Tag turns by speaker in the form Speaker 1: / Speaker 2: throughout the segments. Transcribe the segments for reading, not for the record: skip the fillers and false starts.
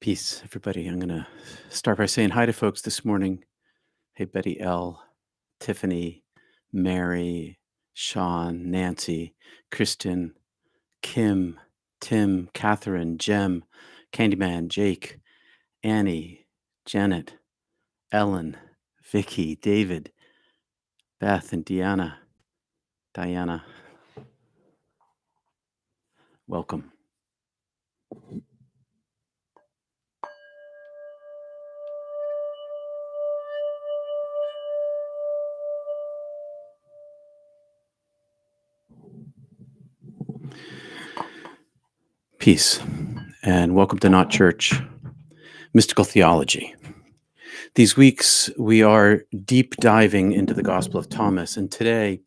Speaker 1: Peace, everybody. I'm going to start by saying hi to folks this morning. Hey, Betty L, Tiffany, Mary, Sean, Nancy, Kristen, Kim, Tim, Catherine, Jem, Candyman, Jake, Annie, Janet, Ellen, Vicky, David, Beth, and Diana. Welcome. Peace, and welcome to Not Church, Mystical Theology. These weeks, we are deep diving into the Gospel of Thomas, and today,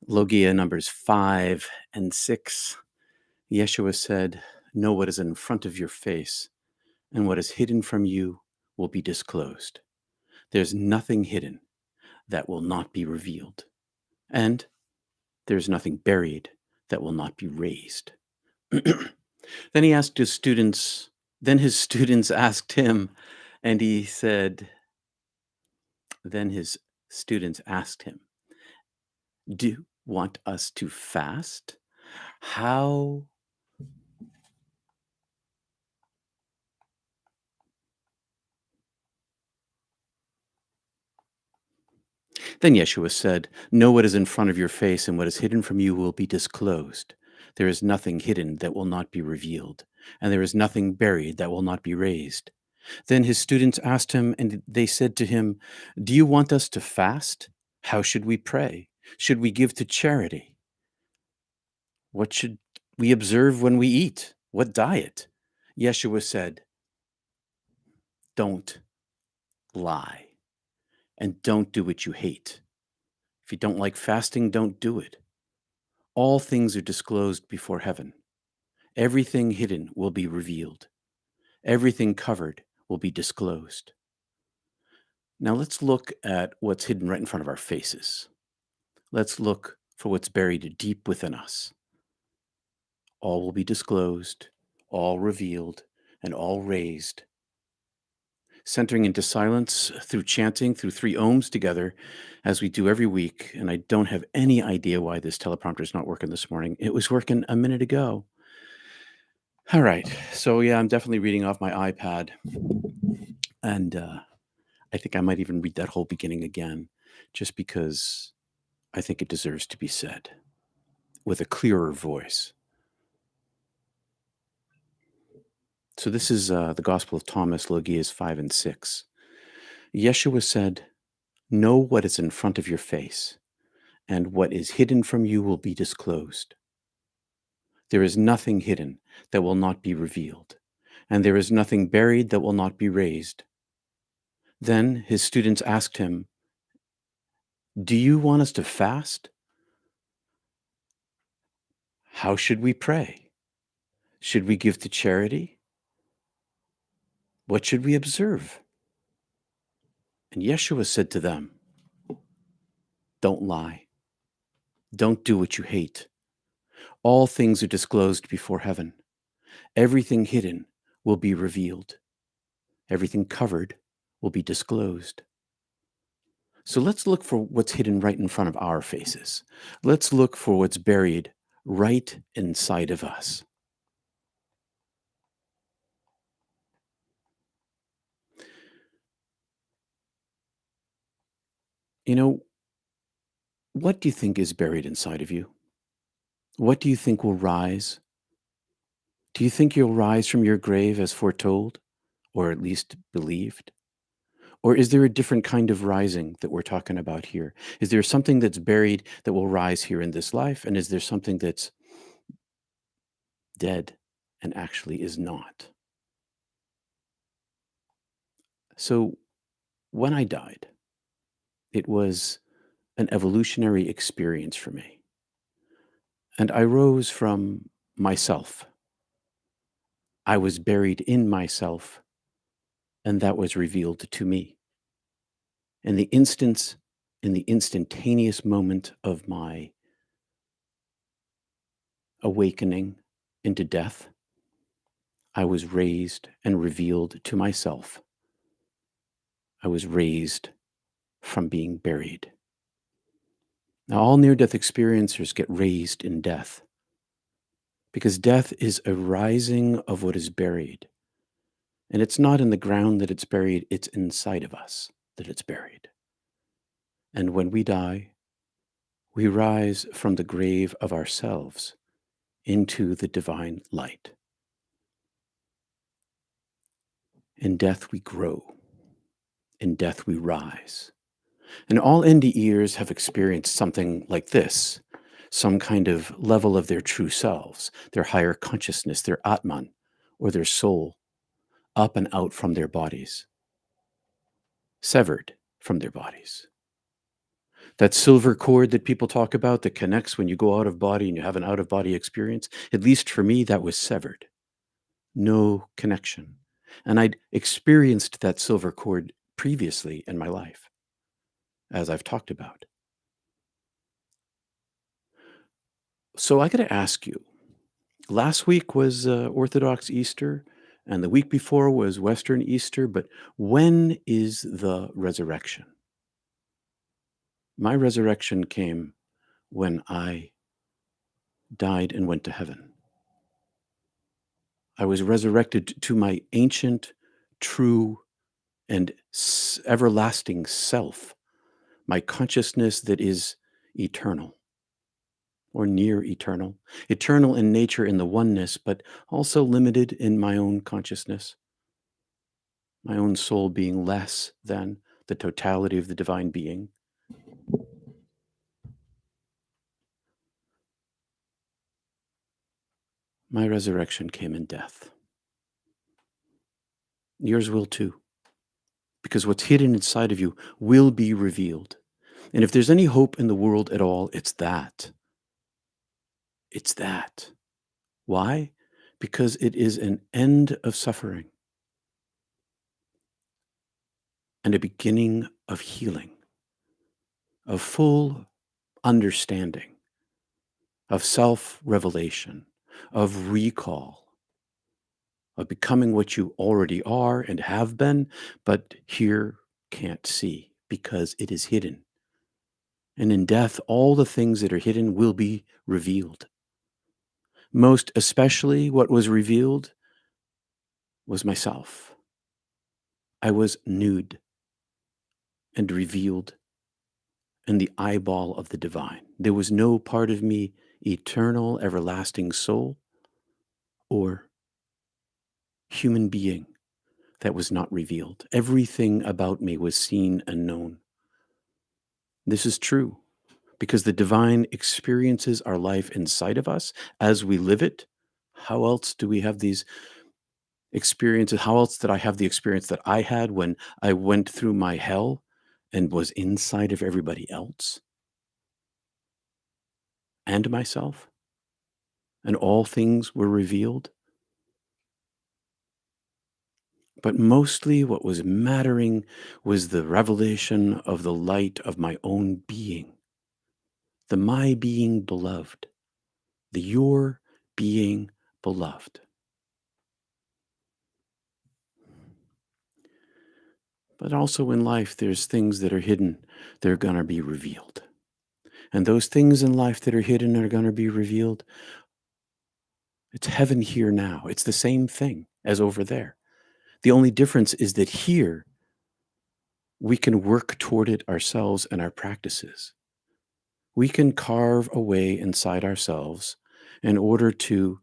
Speaker 1: Logia numbers 5 and 6, Yeshua said, "Know what is in front of your face, and what is hidden from you will be disclosed. There's nothing hidden that will not be revealed, and there's nothing buried that will not be raised." Then he asked his students, then his students asked him, and he said, then his students asked him, "Do you want us to fast? How?" Then Yeshua said, "Know what is in front of your face, and what is hidden from you will be disclosed. There is nothing hidden that will not be revealed, and there is nothing buried that will not be raised." Then his students asked him, and they said to him, "Do you want us to fast? How should we pray? Should we give to charity? What should we observe when we eat? What diet?" Yeshua said, "Don't lie, and don't do what you hate. If you don't like fasting, don't do it. All things are disclosed before heaven. Everything hidden will be revealed. Everything covered will be disclosed." Now let's look at what's hidden right in front of our faces. Let's look for what's buried deep within us. All will be disclosed, all revealed, and all raised. Centering into silence through chanting through 3 ohms together, as we do every week. And I don't have any idea why this teleprompter is not working this morning. It was working a minute ago. All right. So, yeah, I'm definitely reading off my iPad. And I think I might even read that whole beginning again, just because I think it deserves to be said with a clearer voice. So, this is the Gospel of Thomas, Logias 5 and 6. Yeshua said, "Know what is in front of your face, and what is hidden from you will be disclosed. There is nothing hidden that will not be revealed, and there is nothing buried that will not be raised." Then his students asked him, "Do you want us to fast? How should we pray? Should we give to charity? What should we observe?" And Yeshua said to them, "Don't lie. Don't do what you hate. All things are disclosed before heaven. Everything hidden will be revealed. Everything covered will be disclosed." So let's look for what's hidden right in front of our faces. Let's look for what's buried right inside of us. You know, what do you think is buried inside of you? What do you think will rise? Do you think you'll rise from your grave as foretold, or at least believed? Or is there a different kind of rising that we're talking about here? Is there something that's buried that will rise here in this life? And is there something that's dead and actually is not? So when I died, it was an evolutionary experience for me. And I rose from myself. I was buried in myself, and that was revealed to me. In the instance, in the instantaneous moment of my awakening into death, I was raised and revealed to myself. I was raised from being buried. Now, all near death experiencers get raised in death because death is a rising of what is buried. And it's not in the ground that it's buried, it's inside of us that it's buried. And when we die, we rise from the grave of ourselves into the divine light. In death, we grow. In death, we rise. And all NDEers have experienced something like this, some kind of level of their true selves, their higher consciousness, their Atman, or their soul, up and out from their bodies, severed from their bodies. That silver cord that people talk about that connects when you go out of body and you have an out of body experience, at least for me, that was severed. No connection. And I'd experienced that silver cord previously in my life, as I've talked about. So I got to ask you, last week was Orthodox Easter, and the week before was Western Easter, but when is the resurrection? My resurrection came when I died and went to heaven. I was resurrected to my ancient, true, and everlasting self, my consciousness that is eternal or near eternal, eternal in nature in the oneness, but also limited in my own consciousness, my own soul being less than the totality of the divine being. My resurrection came in death. Yours will too, because what's hidden inside of you will be revealed. And if there's any hope in the world at all, it's that. It's that. Why? Because it is an end of suffering and a beginning of healing, of full understanding, of self-revelation, of recall, of becoming what you already are and have been, but here can't see because it is hidden. And in death, all the things that are hidden will be revealed. Most especially, what was revealed was myself. I was nude and revealed in the eyeball of the divine. There was no part of me, eternal, everlasting soul, or human being, that was not revealed. Everything about me was seen and known. This is true because the divine experiences our life inside of us as we live it. How else do we have these experiences? How else did I have the experience that I had when I went through my hell and was inside of everybody else and myself? And all things were revealed? But mostly what was mattering was the revelation of the light of my own being, the my being beloved, the your being beloved. But also in life, there's things that are hidden. They're going to be revealed. And those things in life that are hidden are going to be revealed. It's heaven here now. It's the same thing as over there. The only difference is that here we can work toward it ourselves and our practices. We can carve away inside ourselves in order to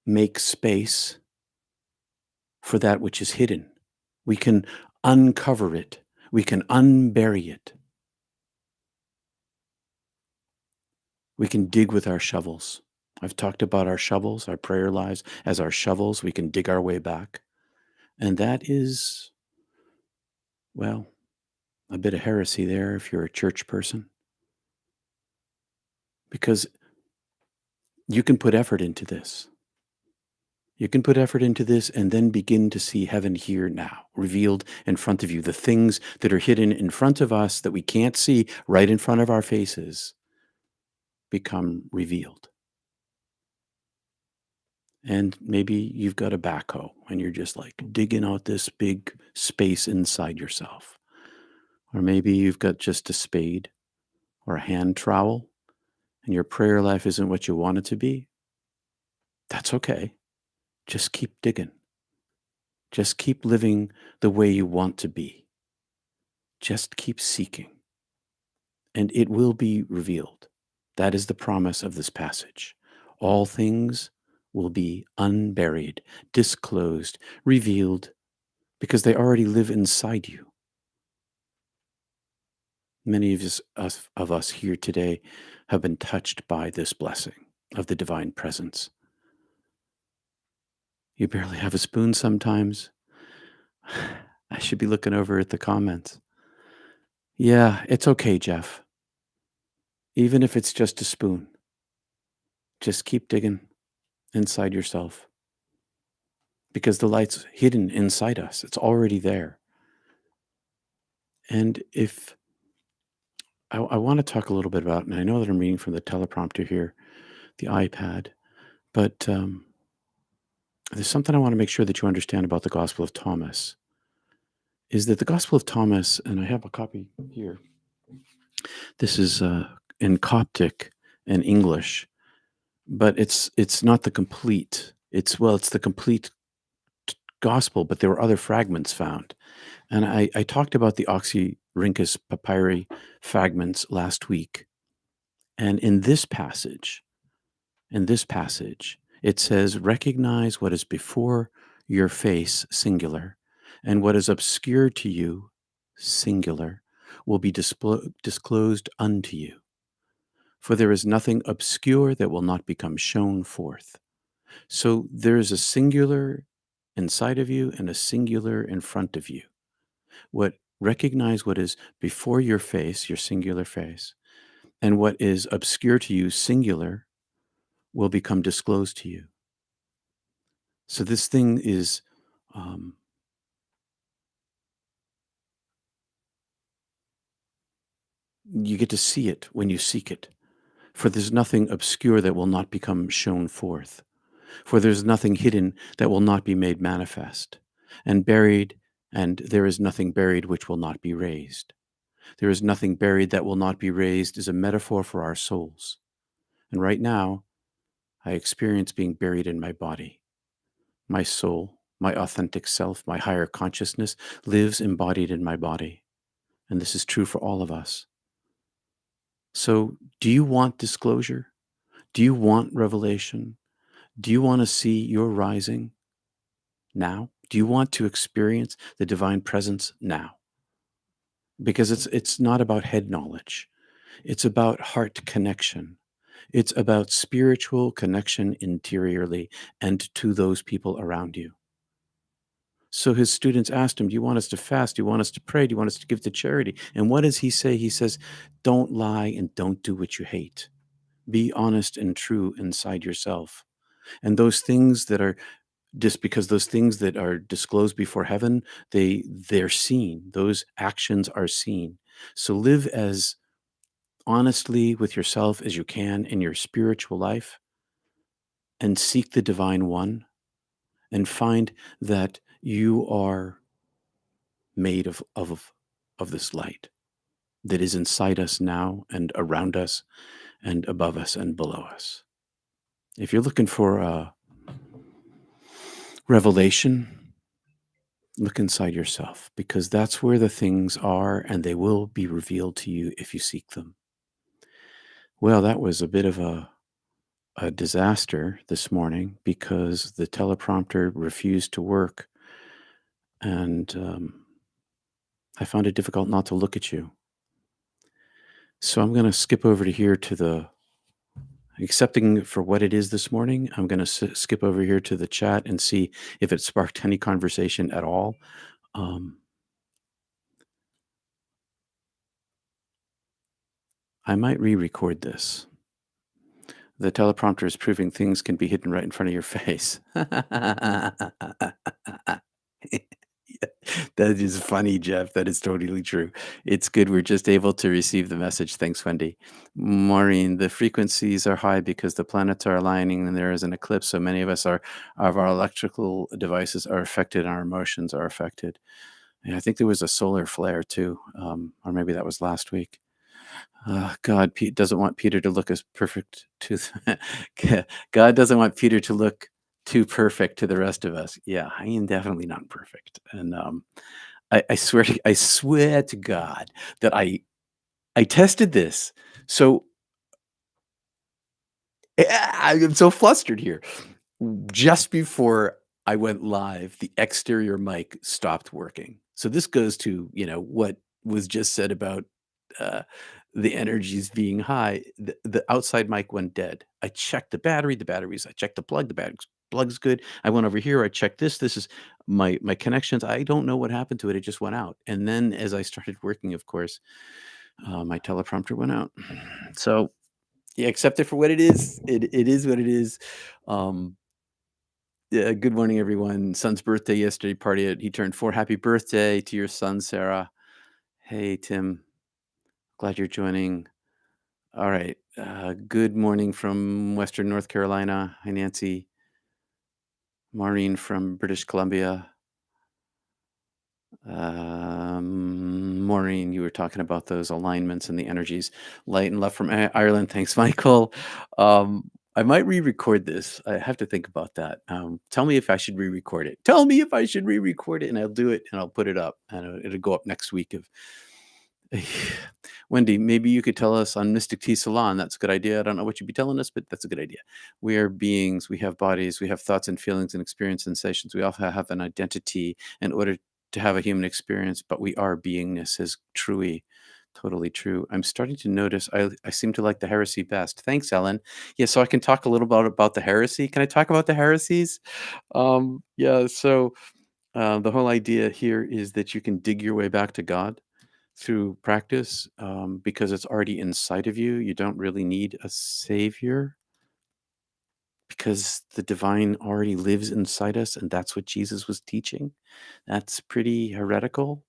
Speaker 1: make space for that which is hidden. We can uncover it. We can unbury it. We can dig with our shovels. I've talked about our shovels, our prayer lives as our shovels. We can dig our way back. And that is, well, a bit of heresy there if you're a church person. Because you can put effort into this. You can put effort into this and then begin to see heaven here now, revealed in front of you. The things that are hidden in front of us that we can't see right in front of our faces become revealed. And maybe you've got a backhoe and you're just like digging out this big space inside yourself. Or maybe you've got just a spade or a hand trowel and your prayer life isn't what you want it to be. That's okay. Just keep digging. Just keep living the way you want to be. Just keep seeking, and it will be revealed. That is the promise of this passage. All things will be unburied, disclosed, revealed, because they already live inside you. Many of us here today have been touched by this blessing of the divine presence. You barely have a spoon sometimes. I should be looking over at the comments. Yeah, it's okay, Jeff. Even if it's just a spoon, just keep digging inside yourself because the light's hidden inside us. It's already there. And if I want to talk a little bit about, and I know that I'm reading from the teleprompter here, the iPad, but there's something I want to make sure that you understand about the Gospel of Thomas is that the Gospel of Thomas, and I have a copy here. This is in Coptic and English, but it's not the complete. It's the complete gospel, but there were other fragments found. And I talked about the Oxyrhynchus papyri fragments last week. And in this passage, it says, recognize what is before your face, singular, and what is obscure to you, singular, will be disclosed unto you. For there is nothing obscure that will not become shown forth. So there is a singular inside of you and a singular in front of you. Recognize what is before your face, your singular face, and what is obscure to you, singular, will become disclosed to you. So this thing is, you get to see it when you seek it. For there's nothing obscure that will not become shown forth. For there's nothing hidden that will not be made manifest. And there is nothing buried which will not be raised. There is nothing buried that will not be raised is a metaphor for our souls. And right now, I experience being buried in my body. My soul, my authentic self, my higher consciousness lives embodied in my body. And this is true for all of us. So, do you want disclosure? Do you want revelation? Do you want to see your rising now? Do you want to experience the divine presence now? Because it's not about head knowledge. It's about heart connection. It's about spiritual connection interiorly and to those people around you. So his students asked him, do you want us to fast? Do you want us to pray? Do you want us to give to charity? And what does he say? He says, don't lie and don't do what you hate. Be honest and true inside yourself. And those things that are just because those things that are disclosed before heaven, they're seen. Those actions are seen. So live as honestly with yourself as you can in your spiritual life and seek the divine one and find that you are made of this light that is inside us now and around us and above us and below us. If you're looking for a revelation, look inside yourself because that's where the things are and they will be revealed to you if you seek them. Well, that was a bit of a disaster this morning because the teleprompter refused to work. And I found it difficult not to look at you. So I'm going to skip over to here to the accepting for what it is this morning. I'm going to skip over here to the chat and see if it sparked any conversation at all. I might re-record this. The teleprompter is proving things can be hidden right in front of your face. That is funny, Jeff. That is totally true. It's good we're just able to receive the message. Thanks, Wendy. Maureen, the frequencies are high because the planets are aligning and there is an eclipse. So many of our electrical devices are affected and our emotions are affected. And I think there was a solar flare too, or maybe that was last week. God, Pete doesn't want Peter to look as perfect to. God doesn't want Peter to look too perfect to the rest of us. Yeah, I am definitely not perfect, and I swear to God that I tested this. So I am so flustered here. Just before I went live, the exterior mic stopped working. So this goes to, what was just said about uh, the energies being high. The outside mic went dead. I checked the batteries, I checked the plug's good. I went over here, I checked this. This is my connections. I don't know what happened to it. It just went out. And then as I started working, of course, my teleprompter went out. So yeah, accept it for what it is. It is what it is. Um, yeah, good morning, everyone. Son's birthday yesterday. He turned 4. Happy birthday to your son, Sarah. Hey, Tim. Glad you're joining. All right. Good morning from Western North Carolina. Hi, Nancy. Maureen from British Columbia. Maureen, you were talking about those alignments and the energies, light and left from Ireland. Thanks, Michael. I might re-record this. I have to think about that. Tell me if I should re-record it. Tell me if I should re-record it, and I'll do it, and I'll put it up, and it'll go up next week. Of Wendy, maybe you could tell us on Mystic Tea Salon. That's a good idea. I don't know what you'd be telling us, but that's a good idea. We are beings. We have bodies. We have thoughts and feelings and experience sensations. We also have an identity in order to have a human experience, but we are beingness is truly, totally true. I'm starting to notice I seem to like the heresy best. Thanks, Ellen. Yeah, so I can talk a little about the heresy. Can I talk about the heresies? Yeah, so the whole idea here is that you can dig your way back to God through practice because it's already inside of you. You don't really need a savior because the divine already lives inside us, and that's what Jesus was teaching. That's pretty heretical.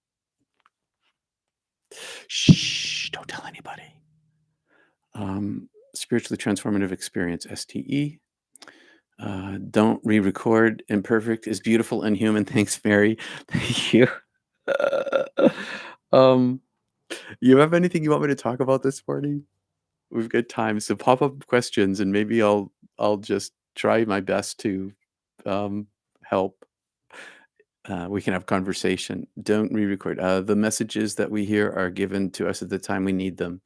Speaker 1: Shh, don't tell anybody. Spiritually transformative experience, STE. Don't re record. Imperfect is beautiful and human. Thanks, Mary. Thank you. um, you have anything you want me to talk about this morning? We've got time. So pop up questions and maybe I'll just try my best to um, help. We can have conversation. Don't re-record. The messages that we hear are given to us at the time we need them.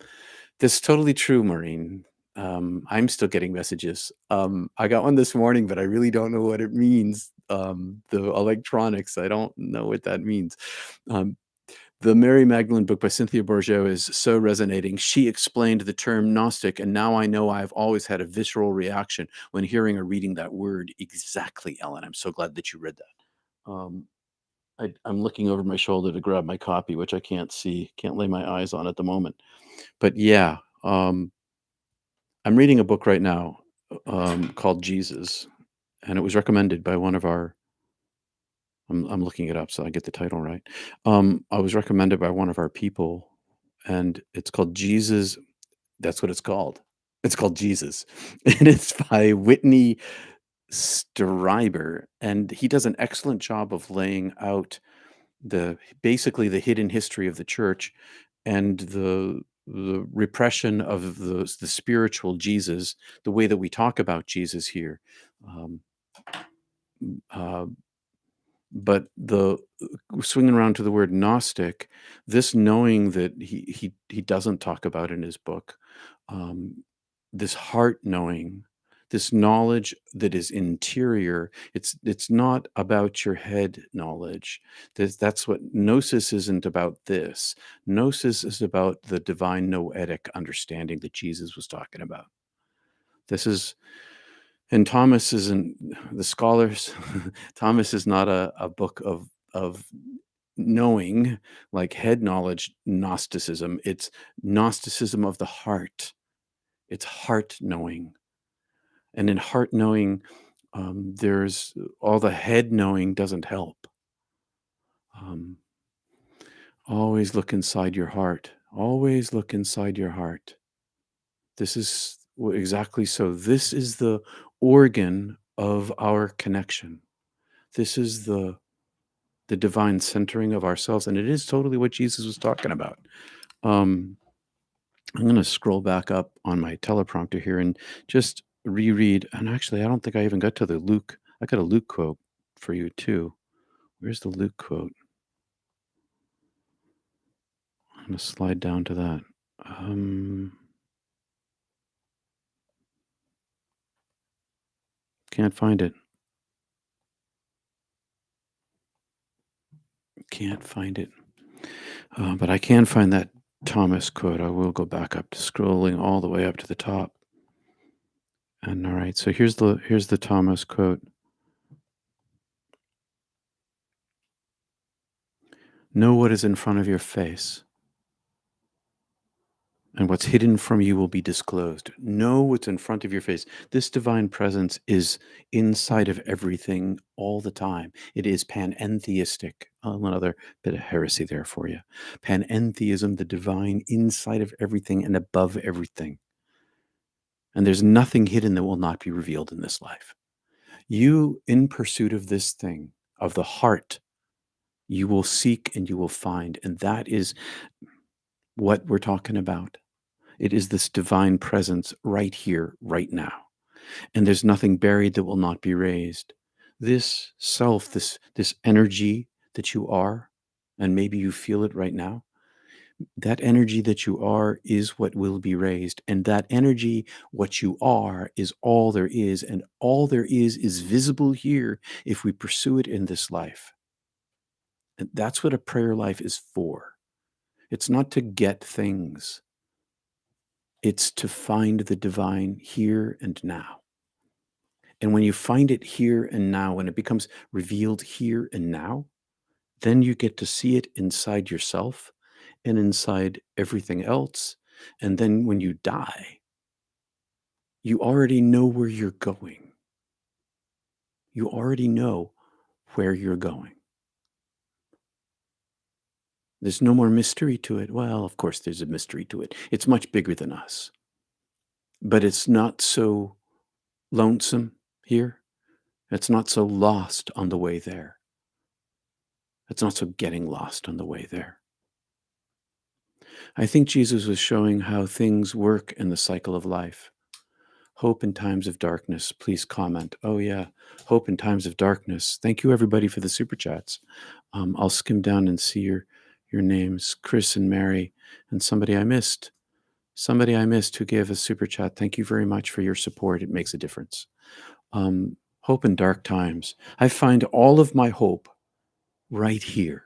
Speaker 1: That's totally true, Maureen. I'm still getting messages. I got one this morning, but I really don't know what it means. The electronics, I don't know what that means. Um, the Mary Magdalene book by Cynthia Bourgeois is so resonating. She explained the term Gnostic, and now I know I've always had a visceral reaction when hearing or reading that word. Exactly, Ellen. I'm so glad that you read that. I'm looking over my shoulder to grab my copy, which I can't see, can't lay my eyes on at the moment. But yeah, I'm reading a book right now called Jesus, and it was recommended by one of our. I'm looking it up so I get the title right. I was recommended by one of our people, and it's called Jesus. That's what it's called. It's called Jesus, and it's by Whitney Stryber, and he does an excellent job of laying out basically the hidden history of the church and the repression of the spiritual Jesus, the way that we talk about Jesus here. Um, uh, but the swinging around to the word Gnostic, this knowing that he doesn't talk about in his book, um, this heart knowing, this knowledge that is interior. It's not about your head knowledge. That's what gnosis isn't about. This gnosis is about the divine noetic understanding that Jesus was talking about. This is and Thomas isn't the scholars. Thomas is not a book of knowing like head knowledge Gnosticism. It's Gnosticism of the heart. It's heart knowing. And in heart knowing, there's all the head knowing doesn't help. Always look inside your heart. Always look inside your heart. This is exactly so. This is the organ of our connection. This is the divine centering of ourselves, and it is totally what Jesus was talking about. Um, I'm going to scroll back up on my teleprompter here and just reread. And actually, I don't think I even got to the Luke. I got a Luke quote for you too. Where's the Luke quote? I'm going to slide down to that. Can't find it. Can't find it. But I can find that Thomas quote. I will go back up to scrolling all the way up to the top. And all right, so here's the Thomas quote. Know what is in front of your face, and what's hidden from you will be disclosed. Know what's in front of your face. This divine presence is inside of everything all the time. It is panentheistic. Another bit of heresy there for you. Panentheism, the divine inside of everything and above everything. And there's nothing hidden that will not be revealed in this life. You, in pursuit of this thing, of the heart, you will seek and you will find. And that is what we're talking about. It is this divine presence right here, right now. And there's nothing buried that will not be raised. This self, this energy that you are, and maybe you feel it right now, that energy that you are is what will be raised. And that energy, what you are, is all there is. And all there is visible here if we pursue it in this life. And that's what a prayer life is for. It's not to get things. It's to find the divine here and now. And when you find it here and now, when it becomes revealed here and now, then you get to see it inside yourself and inside everything else. And then when you die, you already know where you're going. You already know where you're going. There's no more mystery to it. Well, of course, there's a mystery to it. It's much bigger than us. But it's not so lonesome here. It's not so lost on the way there. It's not so getting lost on the way there. I think Jesus was showing how things work in the cycle of life. Hope in times of darkness. Please comment. Oh, yeah. Hope in times of darkness. Thank you, everybody, for the super chats. I'll skim down and see your names. Chris and Mary and somebody I missed. Somebody I missed who gave a super chat. Thank you very much for your support. It makes a difference. Hope in dark times. I find all of my hope right here.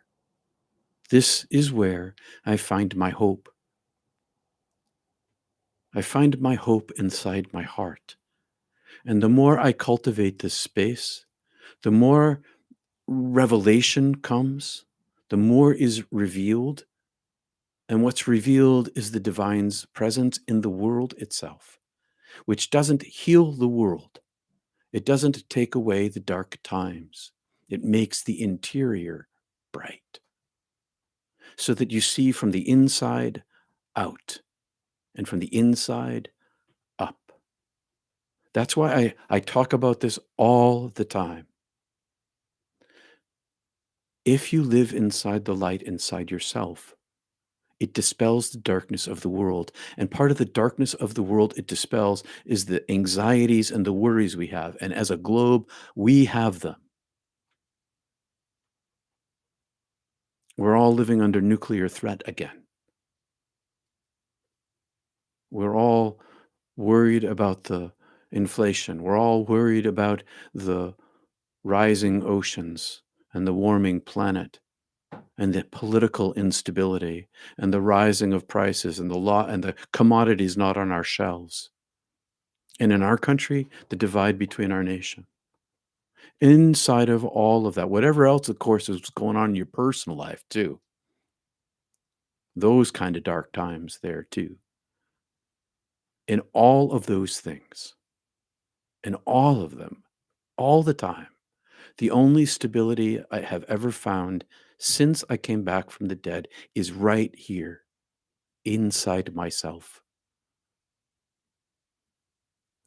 Speaker 1: This is where I find my hope. I find my hope inside my heart. And the more I cultivate this space, the more revelation comes, the more is revealed. And what's revealed is the divine's presence in the world itself, which doesn't heal the world. It doesn't take away the dark times. It makes the interior bright so that you see from the inside out and from the inside up. That's why I talk about this all the time. If you live inside the light inside yourself, it dispels the darkness of the world. And part of the darkness of the world it dispels is the anxieties and the worries we have. And as a globe, we have them. We're all living under nuclear threat again. We're all worried about the inflation. We're all worried about the rising oceans and the warming planet and the political instability and the rising of prices and the law and the commodities not on our shelves. And in our country, the divide between our nation. Inside of all of that, whatever else, of course, is going on in your personal life too. Those kind of dark times there too. In all of those things, in all of them, all the time, The only stability I have ever found since I came back from the dead is right here inside myself.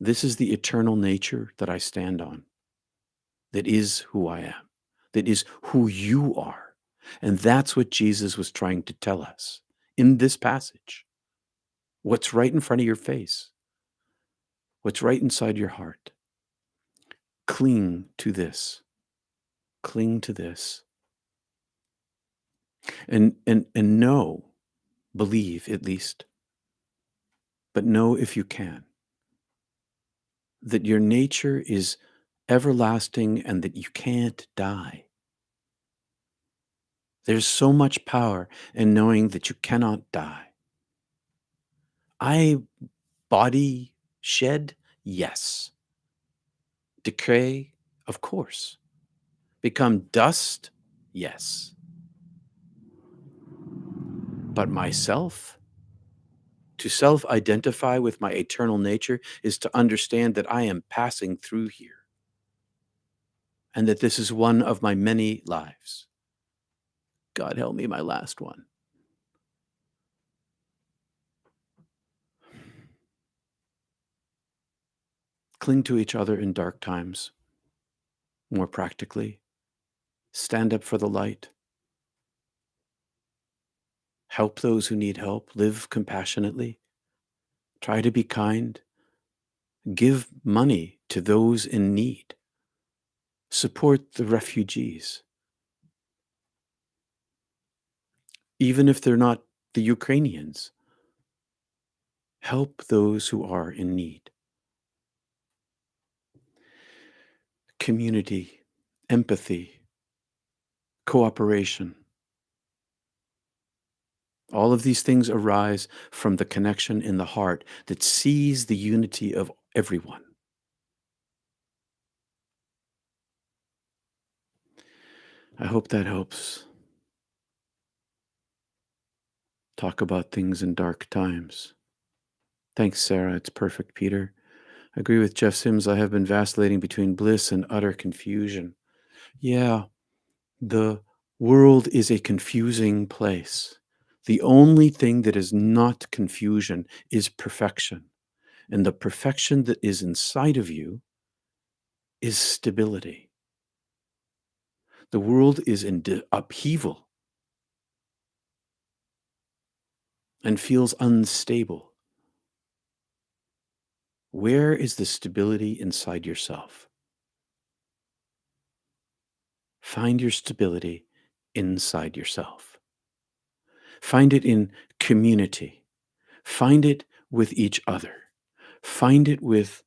Speaker 1: This is the eternal nature that I stand on, that is who I am, that is who you are. And that's what Jesus was trying to tell us in this passage. What's right in front of your face, what's right inside your heart. Cling to this. Cling to this. And know, believe at least, but know if you can, that your nature is everlasting and that you can't die. There's so much power in knowing that you cannot die. I body shed, yes. Decay, of course. Become dust, yes. But myself, to self identify with my eternal nature is to understand that I am passing through here and that this is one of my many lives. God help me, my last one. Cling to each other in dark times, more practically. Stand up for the light. Help those who need help. Live compassionately. Try to be kind. Give money to those in need. Support the refugees. Even if they're not the Ukrainians, help those who are in need. Community, empathy, cooperation. All of these things arise from the connection in the heart that sees the unity of everyone. I hope that helps. Talk about things in dark times. Thanks, Sarah. It's perfect, Peter. I agree with Jeff Sims. I have been vacillating between bliss and utter confusion. Yeah, the world is a confusing place. The only thing that is not confusion is perfection. And the perfection that is inside of you is stability. The world is in upheaval and feels unstable. Where is the stability inside yourself? Find your stability inside yourself. Find it in community. Find it with each other. Find it with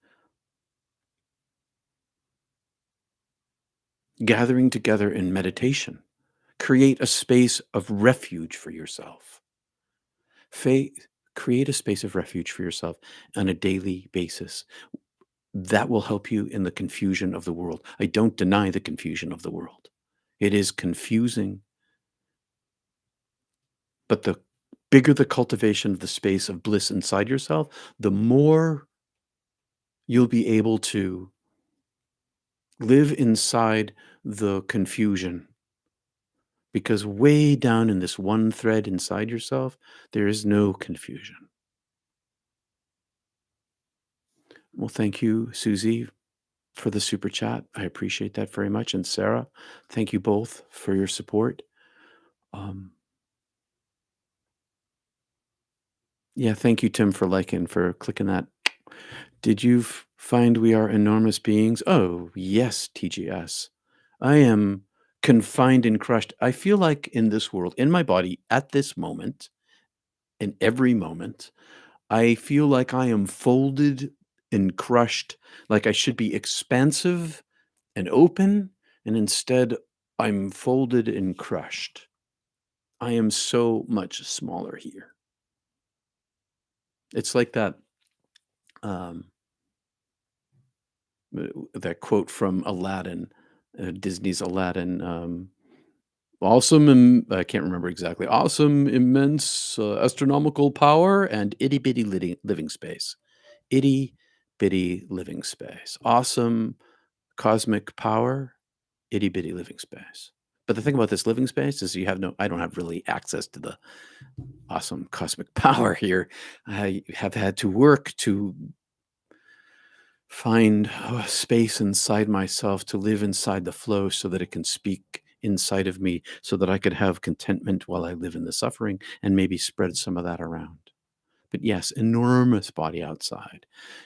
Speaker 1: gathering together in meditation. Create a space of refuge for yourself. Create a space of refuge for yourself on a daily basis. That will help you in the confusion of the world. I don't deny the confusion of the world. It is confusing. But the bigger the cultivation of the space of bliss inside yourself, the more you'll be able to live inside the confusion. Because way down in this one thread inside yourself, there is no confusion. Well, thank you, Susie, for the super chat. I appreciate that very much. And Sarah, thank you both for your support. Um, yeah, thank you, Tim, for liking, for clicking that. Did you find we are enormous beings? Oh, yes, TGS. I am confined and crushed. I feel like in this world, in my body, at this moment, in every moment, I feel like I am folded and crushed, like I should be expansive and open, and instead I'm folded and crushed. I am so much smaller here. It's like um, that quote from Aladdin, Disney's Aladdin. Awesome, I can't remember exactly. Awesome, immense, astronomical power and itty bitty living space. Itty bitty living space. Awesome cosmic power itty bitty living space. But the thing about this living space is I don't have really access to the awesome cosmic power here. I have had to work to find a space inside myself to live inside the flow so that it can speak inside of me so that I could have contentment while I live in the suffering and maybe spread some of that around. But yes, enormous body outside.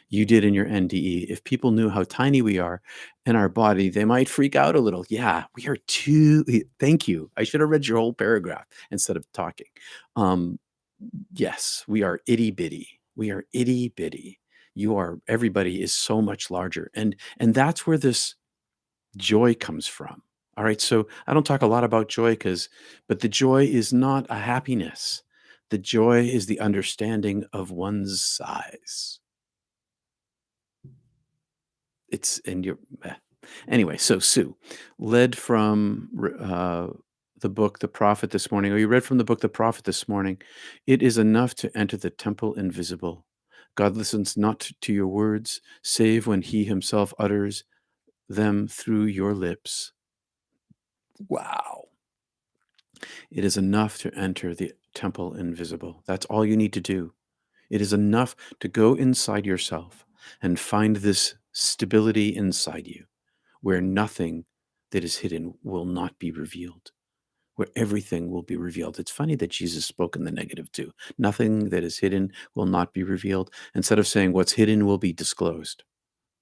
Speaker 1: You did in your NDE. If people knew how tiny we are in our body, they might freak out a little. Yeah, we are too. Thank you. I should have read your whole paragraph instead of talking. Um, yes, we are itty bitty. We are itty bitty. Everybody is so much larger. And that's where this joy comes from. All right. So I don't talk a lot about joy but the joy is not a happiness. The joy is the understanding of one's size. It's in your anyway. So Sue led from the book The Prophet this morning, or you read from the book The Prophet this morning. It is enough to enter the temple invisible. God listens not to your words, save when he himself utters them through your lips. Wow. It is enough to enter the temple invisible. That's all you need to do. It is enough to go inside yourself and find this stability inside you where nothing that is hidden will not be revealed, where everything will be revealed. It's funny that Jesus spoke in the negative too. Nothing that is hidden will not be revealed. Instead of saying what's hidden will be disclosed.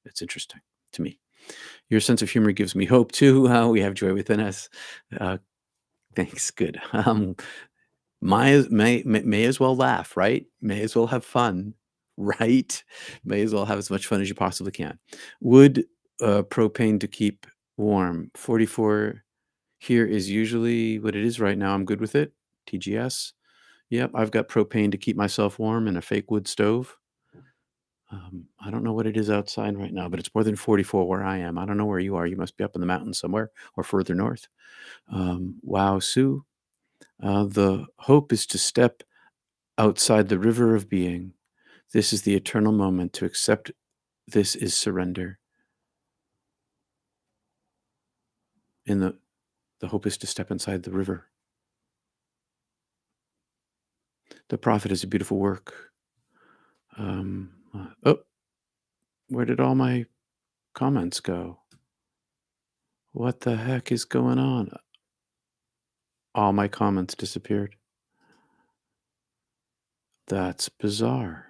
Speaker 1: It's interesting to me. Your sense of humor gives me hope too. We have joy within us. Uh, thanks. Good. May as well laugh, right? May as well have fun, right? May as well have as much fun as you possibly can. Wood propane to keep warm. 44 here is usually what it is right now. I'm good with it. TGS. Yep, I've got propane to keep myself warm in a fake wood stove. I don't know what it is outside right now, but it's more than 44 where I am. I don't know where you are. You must be up in the mountains somewhere or further north. Wow, Sue. The hope is to step outside the river of being. This is the eternal moment. To accept this is surrender. In the hope is to step inside the river. The prophet is a beautiful work. Oh, where did all my comments go? What the heck is going on? All my comments disappeared. That's bizarre.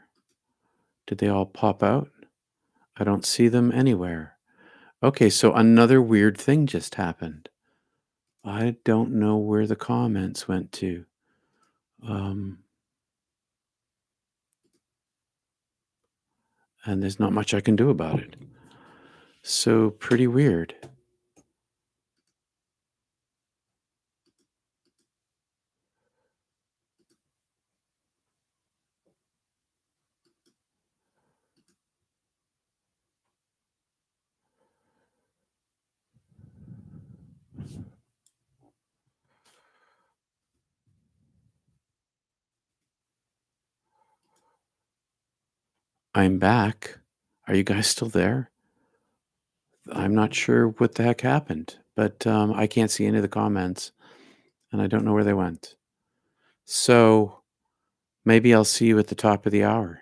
Speaker 1: Did they all pop out? I don't see them anywhere. Okay, so another weird thing just happened. I don't know where the comments went to. And there's not much I can do about it. So pretty weird. I'm back. Are you guys still there? I'm not sure what the heck happened, but I can't see any of the comments, and I don't know where they went. So maybe I'll see you at the top of the hour,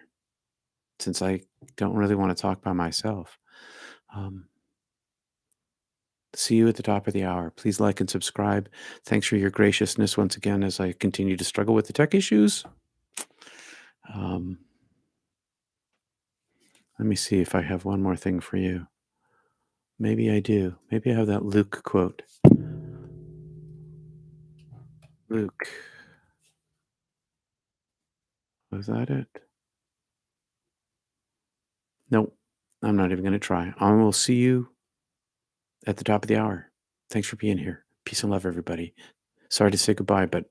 Speaker 1: since I don't really want to talk by myself. Um, See you at the top of the hour. Please like and subscribe. Thanks for your graciousness once again as I continue to struggle with the tech issues. Um, Let me see if I have one more thing for you. Maybe I do. Maybe I have that Luke quote. Luke. Was that it? Nope. I'm not even going to try. I will see you at the top of the hour. Thanks for being here. Peace and love, everybody. Sorry to say goodbye, but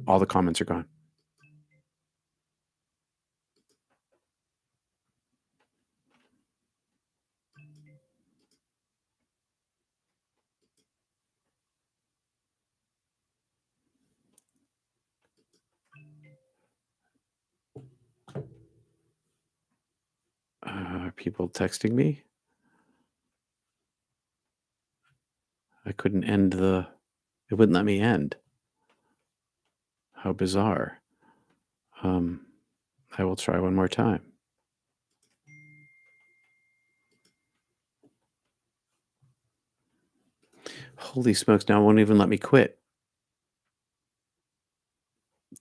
Speaker 1: all the comments are gone. Are people texting me? couldn't end it wouldn't let me end. How bizarre. Um, I will try one more time. Holy smokes, now it won't even let me quit.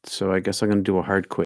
Speaker 1: So I guess I'm going to do a hard quit.